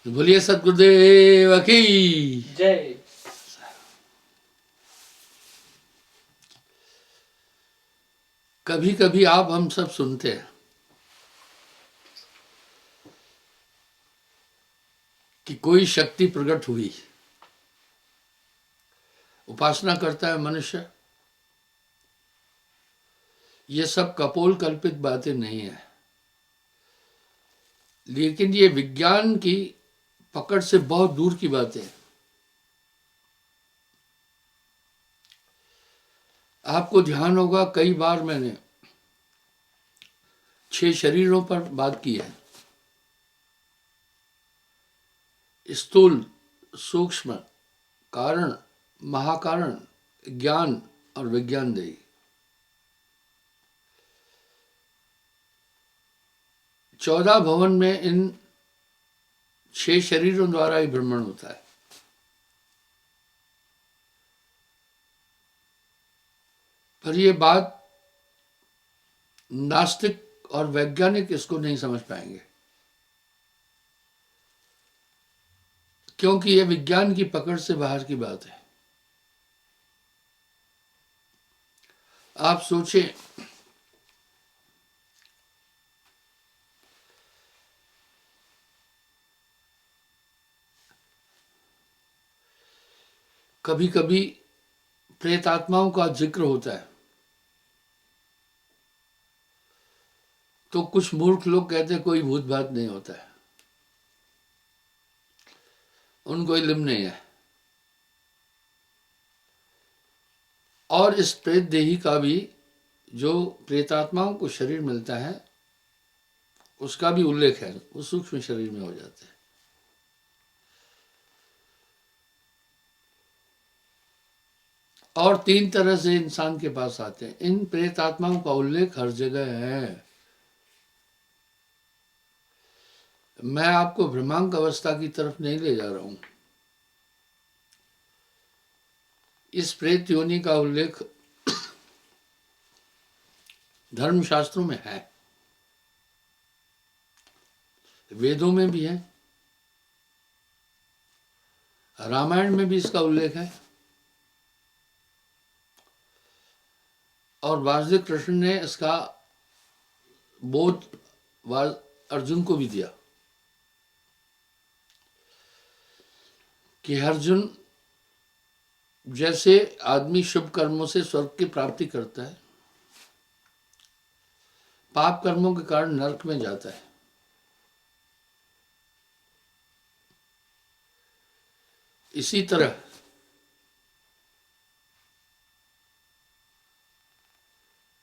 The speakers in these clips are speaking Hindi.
बोलिए सतगुरुदेव की जय। कभी कभी आप हम सब सुनते हैं कि कोई शक्ति प्रकट हुई, उपासना करता है मनुष्य। ये सब कपोल कल्पित बातें नहीं है, लेकिन ये विज्ञान की पकड़ से बहुत दूर की बातें हैं। आपको ध्यान होगा, कई बार मैंने 6 शरीरों पर बात की है। स्थूल, सूक्ष्म, कारण, महाकारण, ज्ञान और विज्ञान देही। 14 भवन में इन 6 शरीरों द्वारा ही भ्रमण होता है। पर यह बात नास्तिक और वैज्ञानिक इसको नहीं समझ पाएंगे, क्योंकि यह विज्ञान की पकड़ से बाहर की बात है। आप सोचें, कभी कभी प्रेत आत्माओं का जिक्र होता है तो कुछ मूर्ख लोग कहते हैं कोई भूत भात नहीं होता है, उनको इल्म नहीं है। और इस प्रेत देही का भी, जो प्रेतात्माओं को शरीर मिलता है, उसका भी उल्लेख है, वो सूक्ष्म शरीर में हो जाते हैं। और 3 तरह से इंसान के पास आते हैं। इन प्रेत आत्माओं का उल्लेख हर जगह है। मैं आपको भ्रमांक अवस्था की तरफ नहीं ले जा रहा हूं। इस प्रेत योनि का उल्लेख धर्मशास्त्रों में है, वेदों में भी है, रामायण में भी इसका उल्लेख है। और वासुदेव कृष्ण ने इसका बोध अर्जुन को भी दिया कि अर्जुन, जैसे आदमी शुभ कर्मों से स्वर्ग की प्राप्ति करता है, पाप कर्मों के कारण नरक में जाता है, इसी तरह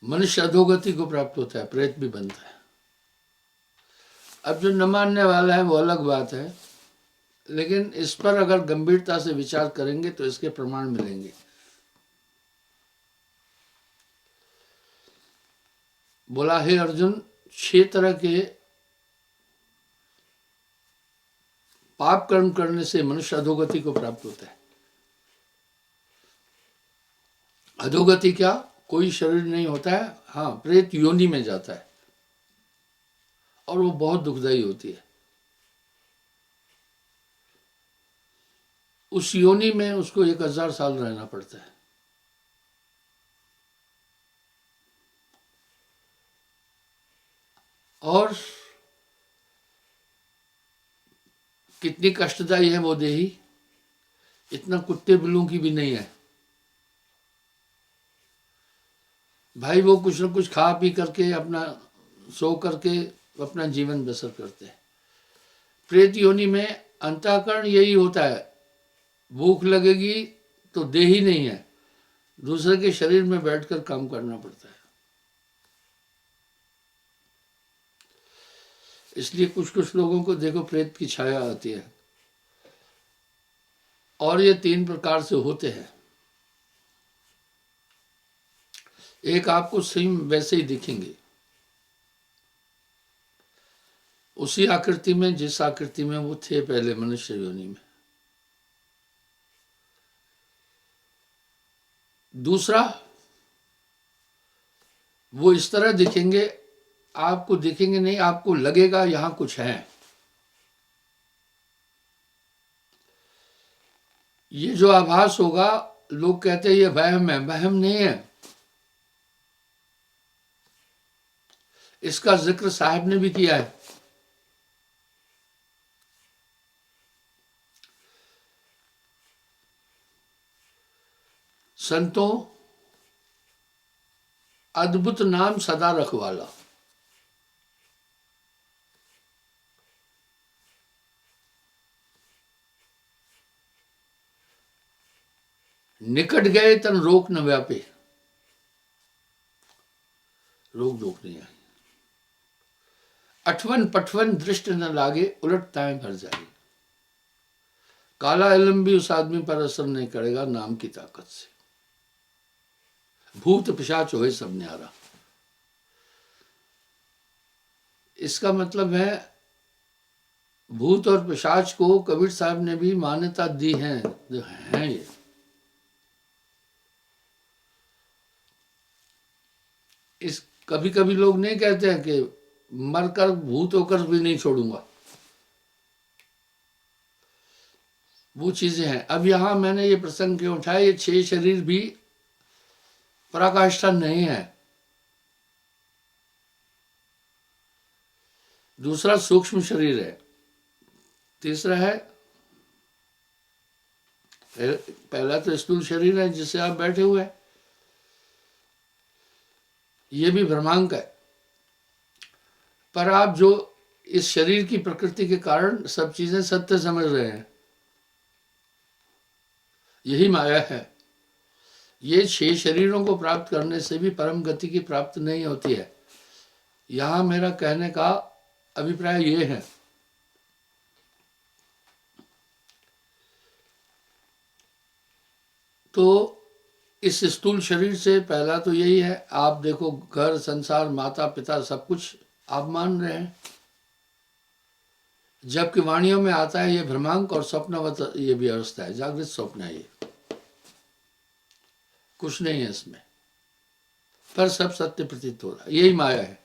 मनुष्य अधोगति को प्राप्त होता है, प्रेत भी बनता है। अब जो न मानने वाला है वो अलग बात है, लेकिन इस पर अगर गंभीरता से विचार करेंगे तो इसके प्रमाण मिलेंगे। बोला, हे अर्जुन, 6 तरह के पाप कर्म करने से मनुष्य अधोगति को प्राप्त होता है। अधोगति क्या, कोई शरीर नहीं होता है, हाँ, प्रेत योनि में जाता है, और वो बहुत दुखदायी होती है। उस योनि में उसको 1000 साल रहना पड़ता है। और कितनी कष्टदायी है वो देही, इतना कुत्ते बिल्लों की भी नहीं है भाई। वो कुछ न कुछ खा पी करके, अपना सो करके अपना जीवन बसर करते हैं। प्रेत योनि में अंतःकरण यही होता है, भूख लगेगी तो देही नहीं है, दूसरे के शरीर में बैठकर काम करना पड़ता है। इसलिए कुछ कुछ लोगों को देखो प्रेत की छाया आती है। और ये 3 प्रकार से होते हैं। एक आपको सेम वैसे ही दिखेंगे, उसी आकृति में जिस आकृति में वो थे पहले मनुष्य योनि में। दूसरा, वो इस तरह दिखेंगे, आपको दिखेंगे नहीं, आपको लगेगा यहां कुछ है। ये जो आभास होगा, लोग कहते हैं ये वहम है, वहम नहीं है। इसका जिक्र साहब ने भी किया है। संतों, अद्भुत नाम सदा रखवाला। निकट गए तन रोक न व्यापे, रोक रोक नहीं आई। अठवन पठवन दृष्ट न लागे, उलट ताए भर जाए। काला इल्म भी उस आदमी पर असर नहीं करेगा नाम की ताकत से। भूत पिशाच होए सब न्यारा। इसका मतलब है भूत और पिशाच को कबीर साहब ने भी मान्यता दी है, जो हैं ये। इस कभी कभी लोग नहीं कहते हैं कि मरकर भूत होकर भी नहीं छोड़ूंगा, वो चीजें हैं। अब यहां मैंने ये प्रसंग क्यों उठाया, ये 6 शरीर भी पराकाष्ठा नहीं है। दूसरा सूक्ष्म शरीर है, तीसरा है, पहला तो स्थूल शरीर है जिससे आप बैठे हुए हैं, ये भी भ्रमांक है। पर आप जो इस शरीर की प्रकृति के कारण सब चीजें सत्य समझ रहे हैं, यही माया है। ये 6 शरीरों को प्राप्त करने से भी परम गति की प्राप्त नहीं होती है। यहां मेरा कहने का अभिप्राय ये है, तो इस स्थूल शरीर से पहला तो यही है, आप देखो घर संसार माता पिता सब कुछ आप मान रहे हैं, जबकि वाणियों में आता है ये भ्रमांक और स्वप्नवत ये भी अवस्था है, जागृत स्वप्न है, ये कुछ नहीं है इसमें, पर सब सत्य प्रतीत हो रहा है, यही माया है।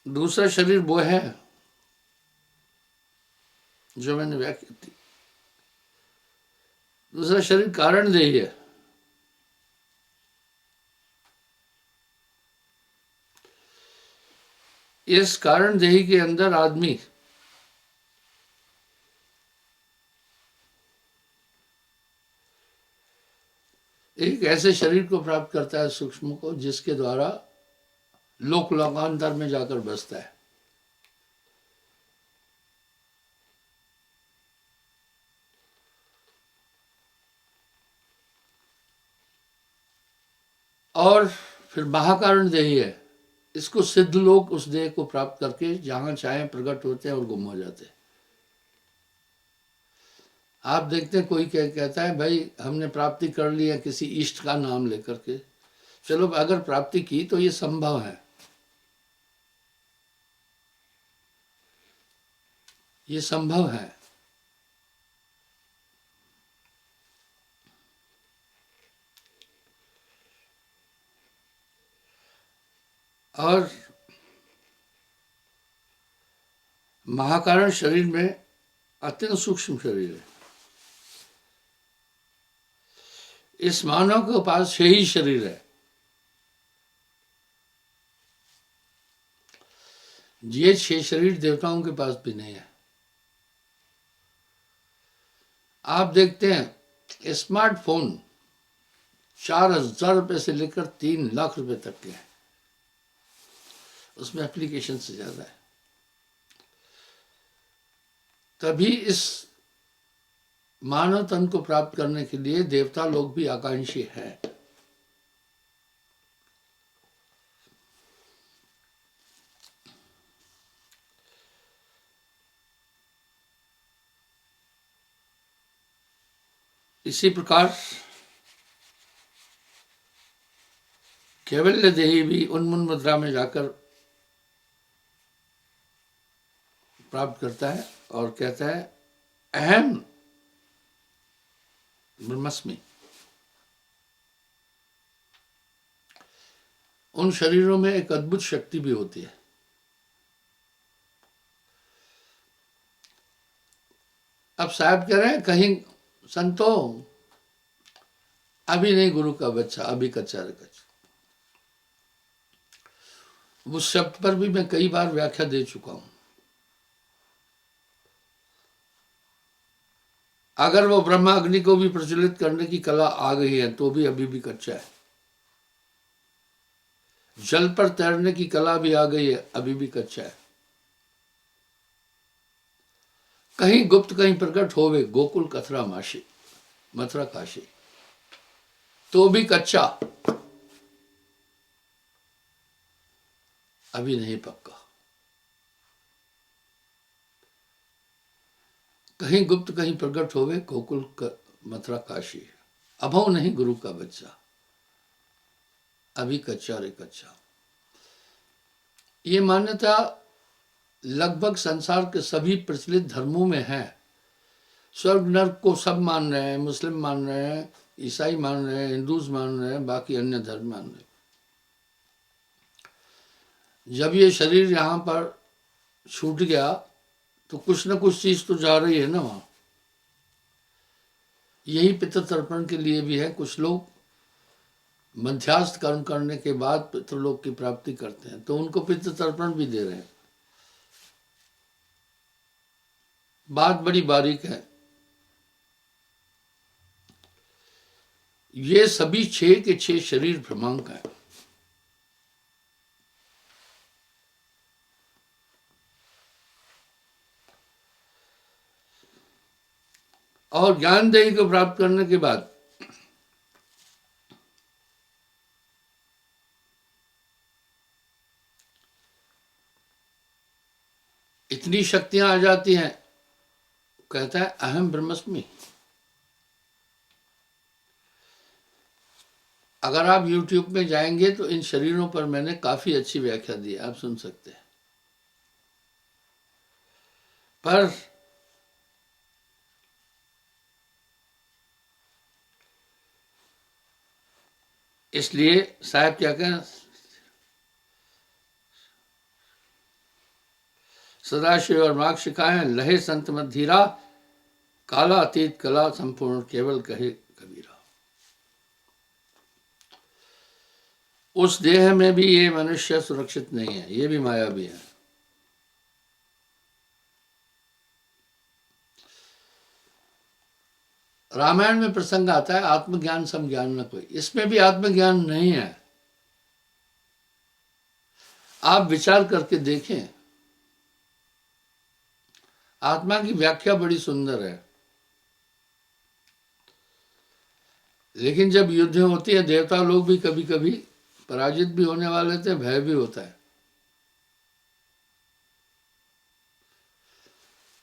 दूसरा शरीर वो है जो मैंने व्याख्या की। दूसरा शरीर कारण देही है। इस कारण देही के अंदर आदमी एक ऐसे शरीर को प्राप्त करता है सूक्ष्म को, जिसके द्वारा लोक लोकांतर में जाकर बसता है। और फिर महाकारण देही है, इसको सिद्ध लोग उस देह को प्राप्त करके जहां चाहे प्रकट होते हैं और गुम हो जाते हैं। आप देखते हैं कोई कहता है भाई हमने प्राप्ति कर ली है किसी इष्ट का नाम लेकर के, चलो अगर प्राप्ति की तो ये संभव है, ये संभव है। और महाकारण शरीर में अत्यंत सूक्ष्म शरीर है। इस मानव के पास 6 ही शरीर है। ये 6 शरीर देवताओं के पास भी नहीं है। आप देखते हैं स्मार्टफोन 4,000 रुपये से लेकर 3 लाख रुपए तक के हैं, उसमें एप्लीकेशन से ज्यादा है। तभी इस मानव तन को प्राप्त करने के लिए देवता लोग भी आकांक्षी हैं। इसी प्रकार कैवल्य देही भी उन्मून मुद्रा में जाकर प्राप्त करता है और कहता है अहम ब्रह्मस्मि। उन शरीरों में एक अद्भुत शक्ति भी होती है। अब साहब कह रहे हैं कहीं संतो अभी नहीं गुरु का बच्चा, अभी कच्चा रे कच्चा। उस शब्द पर भी मैं कई बार व्याख्या दे चुका हूं। अगर वो ब्रह्मा अग्नि को भी प्रज्वलित करने की कला आ गई है तो भी अभी भी कच्चा है। जल पर तैरने की कला भी आ गई है, अभी भी कच्चा है। कहीं गुप्त कहीं प्रकट होवे गोकुल कथरा माशी, मथुरा काशी, तो भी कच्चा, अभी नहीं पक्का। कहीं गुप्त कहीं प्रकट होवे गोकुल मथुरा काशी, अभव नहीं गुरु का बच्चा, अभी कच्चा रे कच्चा। ये मान्यता लगभग संसार के सभी प्रचलित धर्मों में है। स्वर्ग नर्क को सब मान रहे हैं, मुस्लिम मान रहे हैं, ईसाई मान रहे हैं, हिंदूज मान रहे हैं, बाकी अन्य धर्म मान रहे हैं। जब ये शरीर यहाँ पर छूट गया तो कुछ न कुछ चीज तो जा रही है ना वहां। यही पितृ तर्पण के लिए भी है। कुछ लोग मध्यास्थ कर्म करने के बाद पितृलोक की प्राप्ति करते हैं, तो उनको पितृ तर्पण भी दे रहे हैं। बात बड़ी बारीक है। ये सभी 6 के 6 शरीर भ्रमांक हैं। और ज्ञानदेही को प्राप्त करने के बाद इतनी शक्तियां आ जाती हैं, कहता है अहम ब्रह्मस्मि। अगर आप YouTube में जाएंगे तो इन शरीरों पर मैंने काफी अच्छी व्याख्या दी है, आप सुन सकते हैं। पर इसलिए साहब क्या कहें, सदाशिव और मार्ग शिखाएं लहे संत मत धीरा, काला अतीत कला संपूर्ण केवल कहे कबीरा। उस देह में भी ये मनुष्य सुरक्षित नहीं है, ये भी माया भी है। रामायण में प्रसंग आता है आत्मज्ञान सम ज्ञान न कोई, इसमें भी आत्मज्ञान नहीं है। आप विचार करके देखें, आत्मा की व्याख्या बड़ी सुंदर है, लेकिन जब युद्ध होती है देवता लोग भी कभी कभी पराजित भी होने वाले थे, भय भी होता है।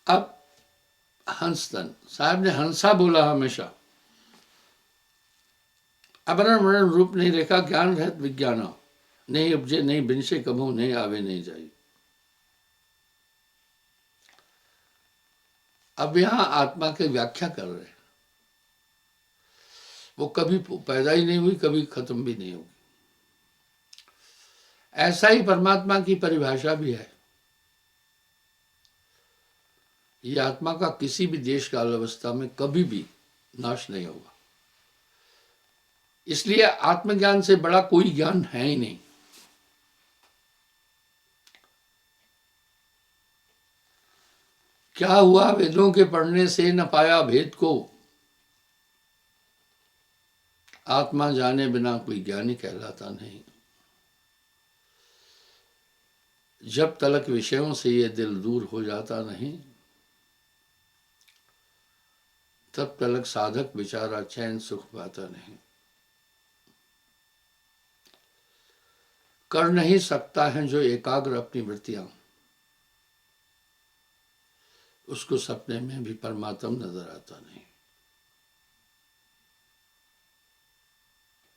अब हंसतन साहब ने हंसा बोला हमेशा, अपरण मरण रूप नहीं रेखा, ज्ञान रहत विज्ञान नहीं उपजे, नहीं बिनसे कभू, नहीं आवे नहीं जाई। अब यहां आत्मा की व्याख्या कर रहे हैं। वो कभी पैदा ही नहीं हुई, कभी खत्म भी नहीं होगी। ऐसा ही परमात्मा की परिभाषा भी है। ये आत्मा का किसी भी देश काल अवस्था में कभी भी नाश नहीं होगा। इसलिए आत्मज्ञान से बड़ा कोई ज्ञान है ही नहीं। क्या हुआ वेदों के पढ़ने से न पाया भेद को, आत्मा जाने बिना कोई ज्ञानी कहलाता नहीं। जब तलक विषयों से ये दिल दूर हो जाता नहीं, तब तलक साधक बेचारा चैन सुख पाता नहीं। कर नहीं सकता है जो एकाग्र अपनी वृत्तियां, उसको सपने में भी परमात्मा नजर आता नहीं।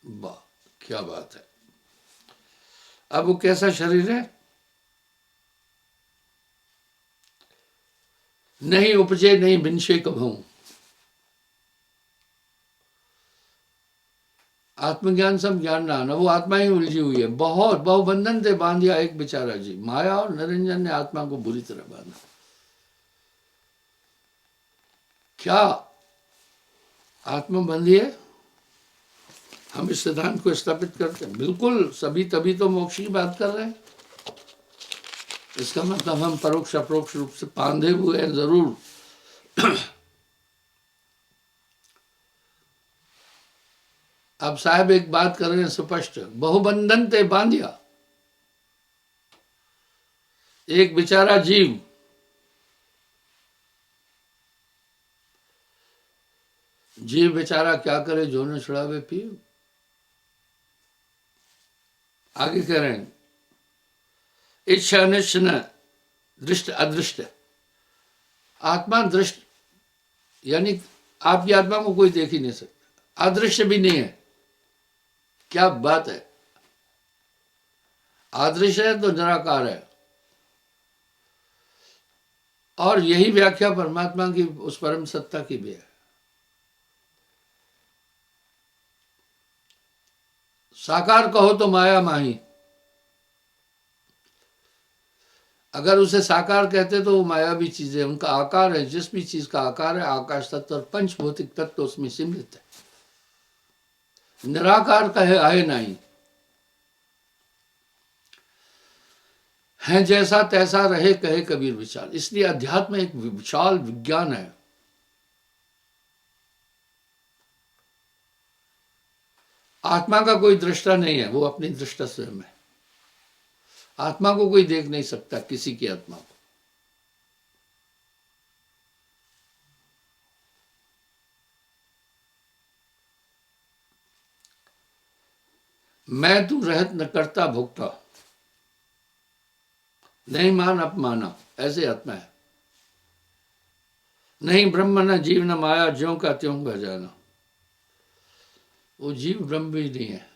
वाह क्या बात है। अब वो कैसा शरीर है, नहीं उपजे नहीं बिनशे कभू। आत्मज्ञान सब ज्ञान ना आना, वो आत्मा ही उलझी हुई है। बहुत बहुबंधन से बांध दिया एक बेचारा जी, माया और निरंजन ने आत्मा को बुरी तरह बांधा। क्या आत्मा बंधी है? हम इस सिद्धांत को स्थापित करते हैं बिल्कुल सभी, तभी तो मोक्ष की बात कर रहे हैं। इसका मतलब हम परोक्ष अप्रोक्ष रूप से बांधे हुए हैं जरूर। अब साहब एक बात कर रहे हैं स्पष्ट, बहुबंधन ते बांधिया, एक बेचारा जीव बेचारा क्या करे, जो न छुड़ावे पीव। आगे कह रहे हैं, इच्छा अनिष्ट न दृष्ट अदृष्ट। आत्मा दृष्ट यानी आपकी आत्मा को कोई देख ही नहीं सकता, अदृश्य भी नहीं है। क्या बात है, अदृश्य है तो निराकार है। और यही व्याख्या परमात्मा की उस परम सत्ता की भी है। साकार कहो तो माया माही, अगर उसे साकार कहते तो वो मायावी चीजें, उनका आकार है, जिस भी चीज का आकार है, आकाश तत्व और पंचभौतिक तत्व उसमें सम्मिलित है। निराकार का है नहीं, है जैसा तैसा रहे कहे कबीर विचार। इसलिए अध्यात्म एक विशाल विज्ञान है। आत्मा का कोई दृष्टा नहीं है, वो अपनी दृष्टा स्वयं है। आत्मा को कोई देख नहीं सकता, किसी की आत्मा को। मैं तू रहत न करता भुगता, नहीं मान अपमाना, ऐसे आत्मा है। नहीं ब्रह्म न जीव न माया, ज्यों का त्यों बह जाना। वो जीव ब्रह्म भी नहीं है,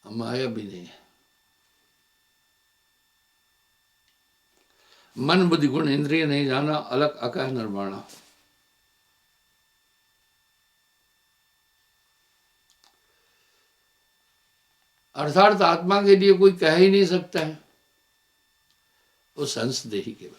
माया भी नहीं है। मन बुद्धि गुण इंद्रिय नहीं जाना, अलग अकह निर्वाणा। अर्थात आत्मा के लिए कोई कह ही नहीं सकता है, वो संसदेही केवल।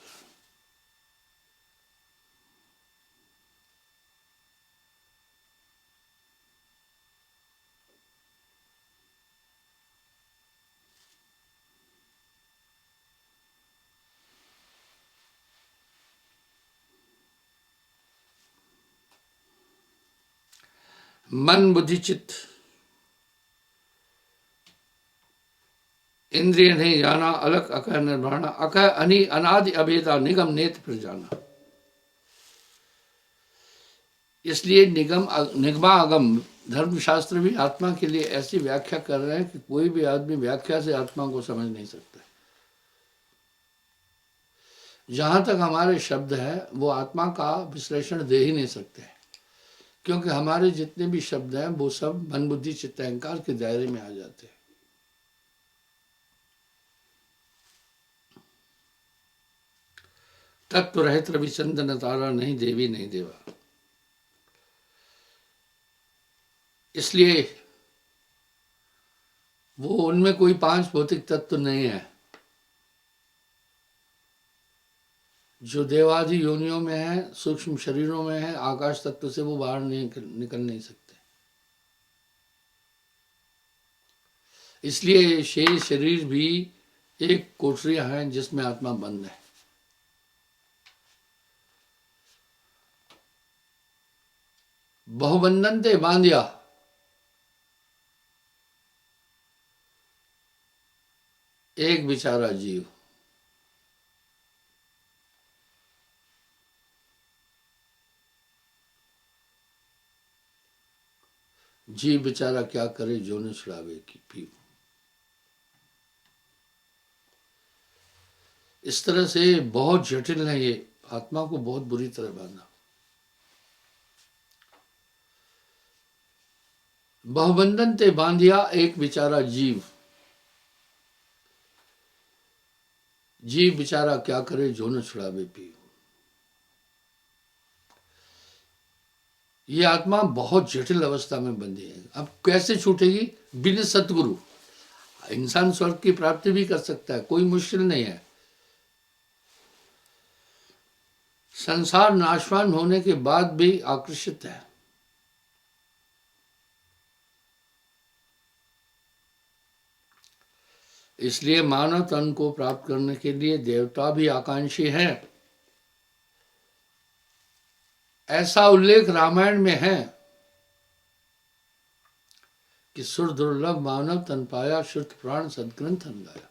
मन बुद्धि चित्त इंद्रिय नहीं जाना, अलग अकह निर्वाणा। अकह अनि अनादि अभेदा, निगम नेत्र फिर जाना। इसलिए निगमागम धर्मशास्त्र भी आत्मा के लिए ऐसी व्याख्या कर रहे हैं कि कोई भी आदमी व्याख्या से आत्मा को समझ नहीं सकता। जहां तक हमारे शब्द है वो आत्मा का विश्लेषण दे ही नहीं सकते, क्योंकि हमारे जितने भी शब्द हैं वो सब मन बुद्धि चित्त अहंकार के दायरे में आ जाते हैं। तत्व रहित रविचंद्र तारा, नहीं देवी नहीं देवा। इसलिए वो उनमें कोई पांच भौतिक तत्व नहीं है जो देवादि योनियों में है, सूक्ष्म शरीरों में है। आकाश तत्व से वो बाहर निकल नहीं सकते। इसलिए शेष शरीर भी एक कोठरियां हैं जिसमें आत्मा बंद है। बहुबंधन ते बांधिया, एक बेचारा जीव। जीव बेचारा क्या करे, जो न छुड़ावे की पीव। इस तरह से बहुत जटिल है ये, आत्मा को बहुत बुरी तरह बांधा। बहुबंधन ते बांधिया, एक बेचारा जीव। जीव बेचारा क्या करे, जो न छुड़ावे पीव। ये आत्मा बहुत जटिल अवस्था में बंधी है। अब कैसे छूटेगी? बिना सतगुरु। इंसान स्वर्ग की प्राप्ति भी कर सकता है, कोई मुश्किल नहीं है। संसार नाशवान होने के बाद भी आकर्षित है। इसलिए मानव तन को प्राप्त करने के लिए देवता भी आकांक्षी हैं। ऐसा उल्लेख रामायण में है कि सुर दुर्लभ मानव तन पाया, श्रुत प्राण सदग्रंथन गाया।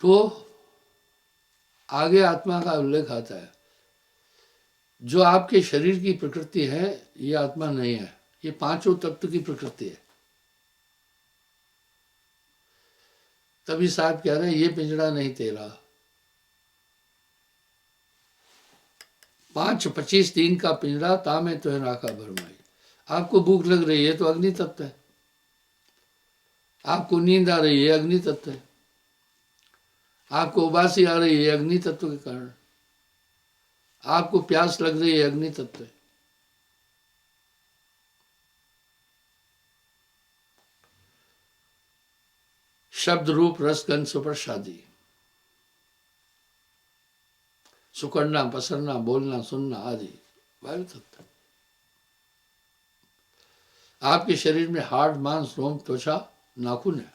तो आगे आत्मा का उल्लेख आता है। जो आपके शरीर की प्रकृति है ये आत्मा नहीं है, ये पांचों तत्व की प्रकृति है। तभी साहब कह रहे हैं ये पिंजड़ा नहीं तेरा। 5-25 दिन का पिंजड़ा तामे तो राखा भरमाई। आपको भूख लग रही है तो अग्नि तत्व है, आपको नींद आ रही है अग्नि तत्व है, आपको उबासी आ रही है अग्नि तत्व के कारण, आपको प्यास लग रही है अग्नि तत्व है। शब्द रूप रस गंध सुप्रसादी, सुकड़ना पसरना बोलना सुनना आदि वायु तत्व। आपके शरीर में हाड़ मांस रोम त्वचा नाखून है,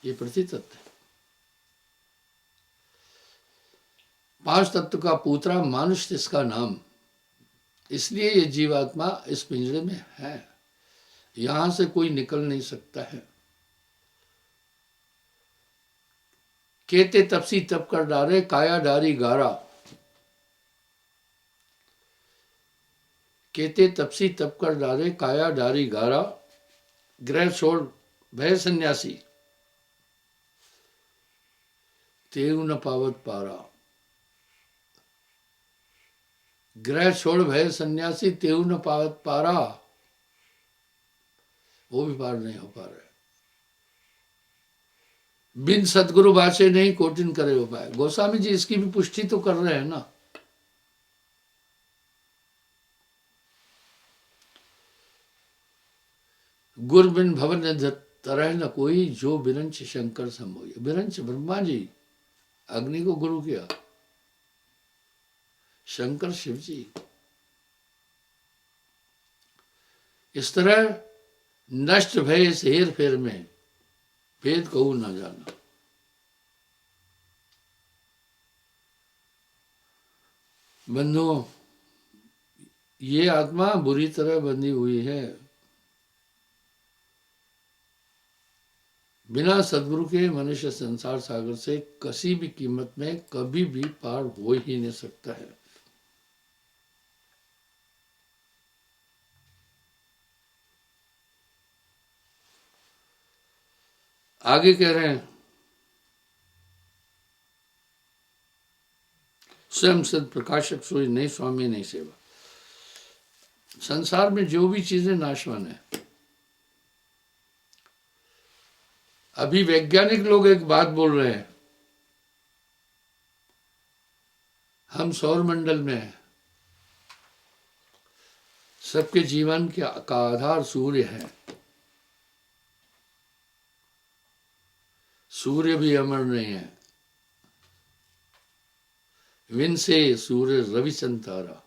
ये पृथ्वी तत्व है। 5 तत्व का पूतरा मानुष इसका नाम। इसलिए ये जीवात्मा इस पिंजरे में है, यहां से कोई निकल नहीं सकता है। केते तपसी तप कर डारे, काया डारी गारा। केते तपसी तप कर डारे, काया डारी गारा। ग्रह छोड़ भय सन्यासी, तेऊ न पावत पारा। ग्रह छोड़ भय सन्यासी, तेऊ न पावत पारा। वो भी पार नहीं हो पा रहे। बिन सदगुरु बाचे नहीं, कोटिन करे उपाय। गोस्वामी जी इसकी भी पुष्टि तो कर रहे हैं ना। गुर बिन भवन तरह न कोई, जो बिरंच शंकर संभोई। बिरंच ब्रह्मा जी अग्नि को गुरु किया, शंकर शिव जी। इस तरह नष्ट भय इस हेर फेर में, भेद कहू न जाना। बंधुओं, ये आत्मा बुरी तरह बंधी हुई है। बिना सदगुरु के मनुष्य संसार सागर से किसी भी कीमत में कभी भी पार हो ही नहीं सकता है। आगे कह रहे हैं, स्वयं सद प्रकाशक सोई, नहीं स्वामी नहीं सेवा। संसार में जो भी चीजें नाशवान है। अभी वैज्ञानिक लोग एक बात बोल रहे हैं, हम सौर मंडल में हैं, सबके जीवन का आधार सूर्य है। सूर्य भी अमर नहीं है। विन से सूर्य रविचंद्र तारा।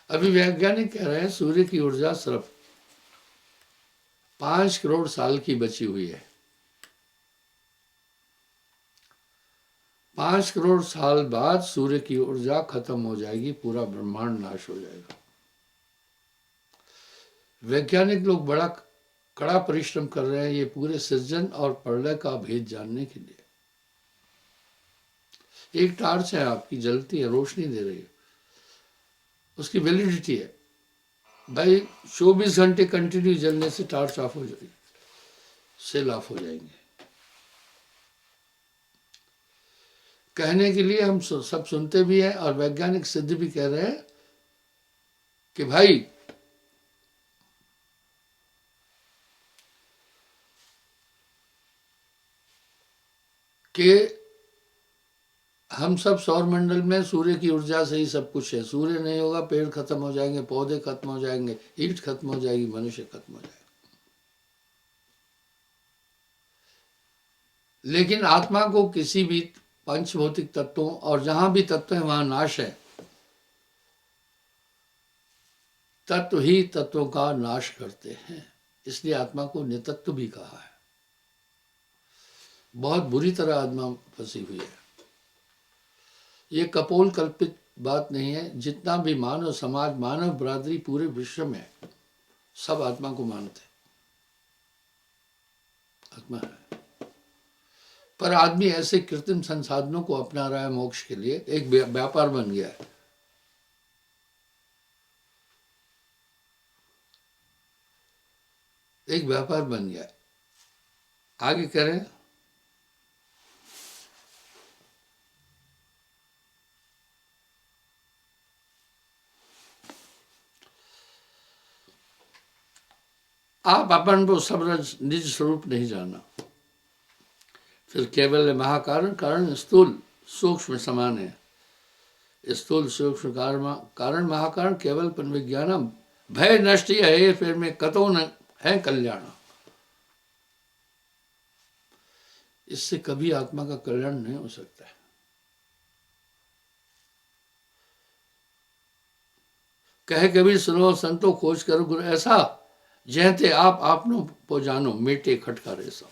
अभी वैज्ञानिक कह रहे हैं सूर्य की ऊर्जा सिर्फ 5 करोड़ साल की बची हुई है। 5 करोड़ साल बाद सूर्य की ऊर्जा खत्म हो जाएगी, पूरा ब्रह्मांड नाश हो जाएगा। वैज्ञानिक लोग बड़ा कड़ा परिश्रम कर रहे हैं ये पूरे सृजन और प्रलय का भेद जानने के लिए। एक टार्च है आपकी, जलती है, रोशनी दे रही है, उसकी वैलिडिटी है भाई 24 घंटे कंटिन्यू जलने से टार्च ऑफ हो जाएगी, सेल ऑफ हो जाएंगे। कहने के लिए हम सब सुनते भी हैं और वैज्ञानिक सिद्ध भी कह रहे हैं कि भाई कि हम सब सौर मंडल में सूर्य की ऊर्जा से ही सब कुछ है। सूर्य नहीं होगा पेड़ खत्म हो जाएंगे, पौधे खत्म हो जाएंगे, ईंट खत्म हो जाएगी, मनुष्य खत्म हो जाएगा। लेकिन आत्मा को किसी भी पंचभौतिक तत्वों और जहां भी तत्व है वहां नाश है। तत्व ही तत्वों का नाश करते हैं, इसलिए आत्मा को नितत्व भी कहा है। बहुत बुरी तरह आत्मा फंसी हुई है। ये कपोल कल्पित बात नहीं है। जितना भी मानव समाज, मानव बरादरी पूरे विश्व में सब आत्मा को मानते हैं, आत्मा है। पर आदमी ऐसे कृत्रिम संसाधनों को अपना रहा है मोक्ष के लिए, एक व्यापार बन गया है। एक व्यापार बन गया है। आगे करें। आप अपन को सब निज स्वरूप नहीं जाना। फिर केवल महाकारण, कारण स्थूल सूक्ष्म समान है। स्थूल सूक्ष्म कारण महाकारण केवल पन विज्ञानम भय नष्ट है, फिर में कतो न है कल्याण। इससे कभी आत्मा का कल्याण नहीं हो सकता है। कहे कभी सुनो संतो खोज करो गुरु ऐसा, जहते आप आपनो पो जानो मेटे खटका रेसा।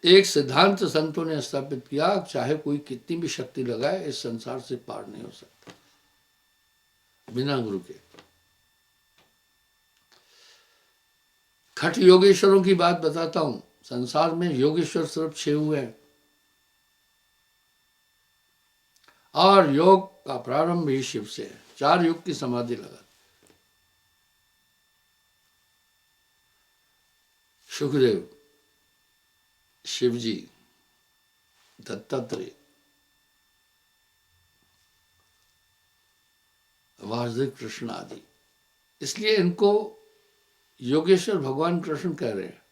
एक सिद्धांत संतों ने स्थापित किया, चाहे कोई कितनी भी शक्ति लगाए इस संसार से पार नहीं हो सकता बिना गुरु के। खट योगेश्वरों की बात बताता हूं। संसार में योगेश्वर सिर्फ 6 हुए हैं और योग का प्रारंभ ही शिव से है। 4 युग की समाधि लगा। सुखदेव, शिवजी, दत्तात्रेय, वासुदेव कृष्ण आदि। इसलिए इनको योगेश्वर भगवान कृष्ण कह रहे हैं।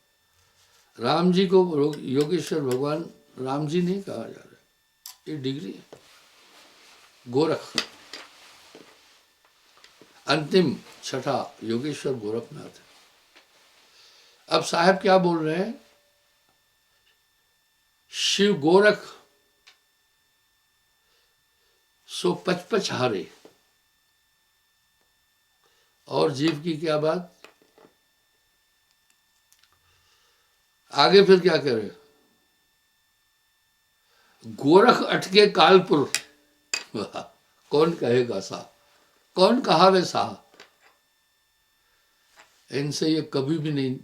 राम जी को योगेश्वर भगवान राम जी नहीं कहा जा रहा है, ये डिग्री है। गोरख अंतिम छठा योगेश्वर गोरखनाथ है। अब साहब क्या बोल रहे हैं? शिव गोरख सो पचपच हारे। और जीव की क्या बात? आगे फिर क्या कह रहे? गोरख अटके कालपुर। कौन कहेगा सा, कौन कहावे सा। इनसे ये कभी भी नहीं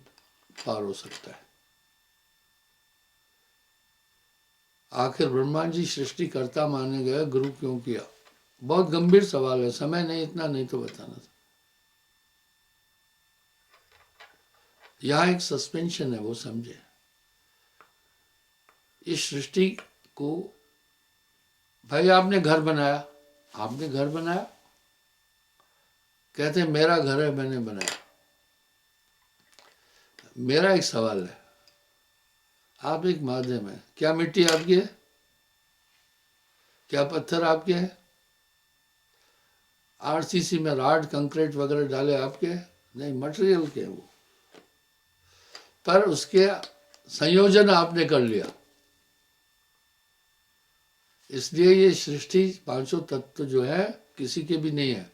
पार हो सकता है। आखिर ब्रह्मा जी सृष्टि कर्ता माने गए, गुरु क्यों किया? बहुत गंभीर सवाल है, समय नहीं, इतना नहीं तो बताना था। यहां एक सस्पेंशन है, वो समझे। इस सृष्टि को, भाई आपने घर बनाया, आपने घर बनाया, कहते हैं मेरा घर है मैंने बनाया। मेरा एक सवाल है, आप एक माध्यम है, क्या मिट्टी आपकी है? क्या पत्थर आपके हैं? आरसीसी में राड कंक्रीट वगैरह डाले आपके हैं? नहीं, मटेरियल के हैं वो। पर उसके संयोजन आपने कर लिया। इसलिए ये सृष्टि 500 तत्व जो है किसी के भी नहीं है।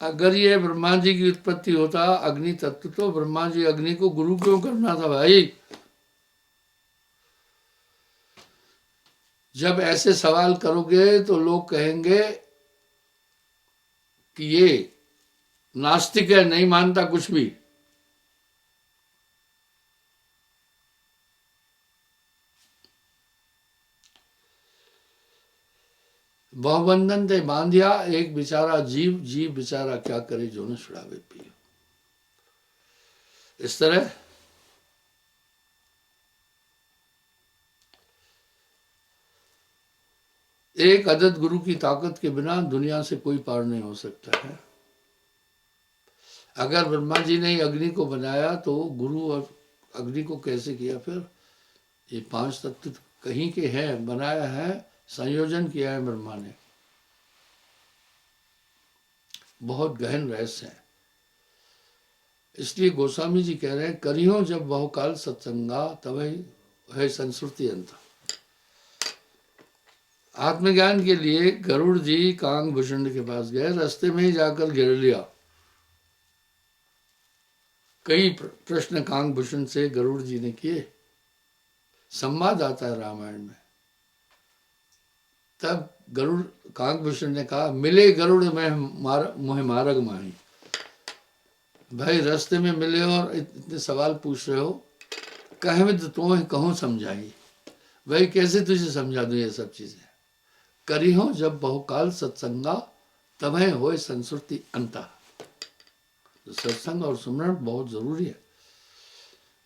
अगर ये ब्रह्मा जी की उत्पत्ति होता अग्नि तत्व, तो ब्रह्मा जी अग्नि को गुरु क्यों करना था भाई? जब ऐसे सवाल करोगे तो लोग कहेंगे कि ये नास्तिक है, नहीं मानता कुछ भी। बहुबंधन ते बांधिया एक बेचारा जीव, जीव बेचारा क्या करे जो न छुड़ावे पियो। इस तरह एक अदद गुरु की ताकत के बिना दुनिया से कोई पार नहीं हो सकता है। अगर ब्रह्मा जी ने अग्नि को बनाया तो गुरु और अग्नि को कैसे किया? फिर ये 5 तत्व कहीं के हैं, बनाया है, संयोजन किया है ब्रह्मा ने। बहुत गहन रहस्य है। इसलिए गोस्वामी जी कह रहे हैं, करियो जब बहुकाल सत्संगा तभी है संस्कृति अंत। आत्मज्ञान के लिए गरुड़ जी कांगभूषण के पास गए, रास्ते में ही जाकर घेर लिया। कई प्रश्न कांगभूषण से गरुड़ जी ने किए, संवाद आता है रामायण में। तब गरुड़ कांगभूषण ने कहा, मिले गरुड़ में मोहे मारग माही। भाई रास्ते में मिले और इतने सवाल पूछ रहे हो, कहे में तो तुम्हें कहूँ समझाई। भाई कैसे तुझे समझा दूं ये सब चीजें। करी हो जब बहुकाल सत्संगा तभी होए संस्कृति अंता। तो सत्संग और सुमरण बहुत जरूरी है।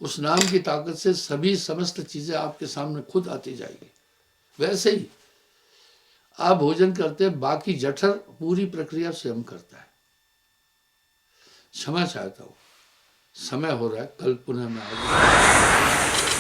उस नाम की ताकत से सभी समस्त चीजें आपके सामने खुद आती जाएगी। वैसे ही आप भोजन करते, बाकी जठर पूरी प्रक्रिया स्वयं करता है। क्षमा चाहता हूं, समय हो रहा है, कल पुनः मैं आऊंगा।